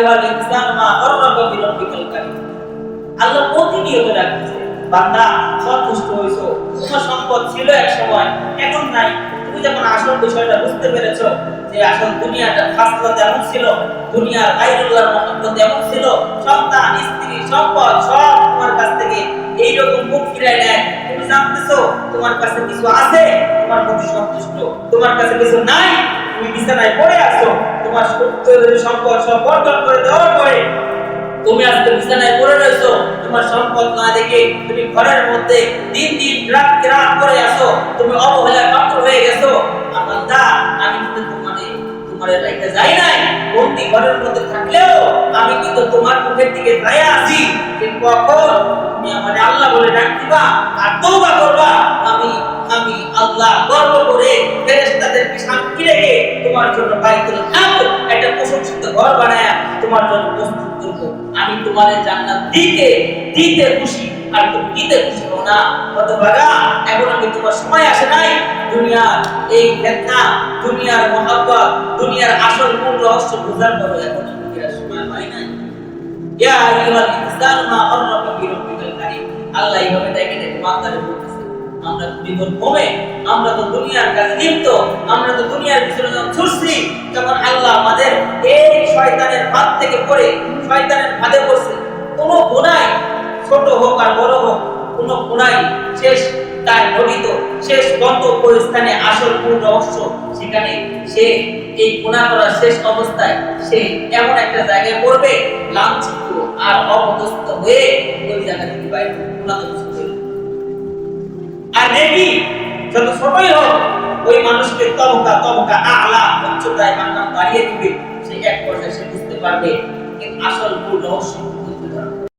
আইয়ুহাল ইনসানু মা গাররাকা বিরাব্বিকাল কারীম। আল্লাহ প্রতিনিয়ত ডাকছে, বান্দা সন্তুষ্ট হইছো, তোমার সম্পদ ছিল এক সময়, এখন নাই। তুমি যখন আসল বিষয়টা বুঝতে পেরেছো যে আসল দুনিয়াটা ফাসলা এমন ছিল, দুনিয়ার গায়রুল্লাহর মহব্বত এমন ছিল, সন্তান, স্ত্রী, সম্পদ সব তোমার কাছ থেকে এইরকম মুখ ফিরায় নেয়। তুমি জানতেছো তোমার কাছে কিছু আছে, তোমার প্রতি সন্তুষ্ট, তোমার কাছে কিছু নাই, তুমি বিছানায় পড়ে আছো, তোমার সম্পদ সব বর্জন করে দেওয়ার পরে তুমি আজকে বিছানায় পড়ে রয়েছো, তোমার সম্পদ না দেখে তুমি ঘরের মধ্যে দিন দিন রাত রাত করে আসো, তুমি অবহেলায় পাত্র হয়ে গেছো। বান্দা, আমি কিন্তু তোমার রাইখা যাই নাই, বন্দি ঘরের মধ্যে থাকলেও আমি কিন্তু তোমার মুখের দিকে চাইয়া আছি যে কখন তুমি আমারে আল্লাহ বলে ডাক দিবা আর তওবা করবা। আমি আমি আল্লাহ গর্ব করে ফেরেশতাদেরকে সাক্ষী রেখে তোমার জন্য বাইতুল হামদ একটা প্রশংসিত ঘর বানায়া তোমার জন্য প্রস্তুত করব। আমি তোমারে জান্নাত দিতে দিতে খুশি, আর তুমি দিতে খুশি হও না। কত ভাগা, এখন আমি তোমার সময় আসে নাই দুনিয়ার এই ফিতনা, দুনিয়ার মহব্বত, দুনিয়ার আসল মূল রহস্য বোঝার পরে এখন আমি কি সময় হয় নাই। ইয়া আইয়ুহাল ইনসানু মা গাররাকা বিরাব্বিকাল কারীম। আল্লাহ এইভাবে দেখে দেখে বান্দারে বলতেছে, আমরা বিপদ কমে, আমরা তো দুনিয়ার কাছে লিপ্ত, আমরা তো দুনিয়ার পিছনে ছুটছি, তখন আল্লাহ আমাদের এই শয়তানের ফাঁদ থেকে পড়ে, শয়তানের ফাঁদে পড়ছে। কোনো গুনাহ ছোট হোক আর বড় হোক, কোনো গুনাহ শেষ তার ঘটিত শেষ গন্তব্যস্থানে আসল মূল রহস্য, সেখানে সে এই গুনাহ করার শেষ অবস্থায় সে এমন একটা জায়গায় পড়বে লাঞ্ছিত আর অপদস্থ হয়ে ওই জায়গা থেকে বাইরে গুনাহ তো কিছু হইল। আর নেকি যত ছোটই হোক, ওই মানুষকে তবকা আলা উচ্চতায় মাকাম বাড়িয়ে দিবে। সে এক পর্যায়ে সে বুঝতে পারবে আসল মূল রহস্য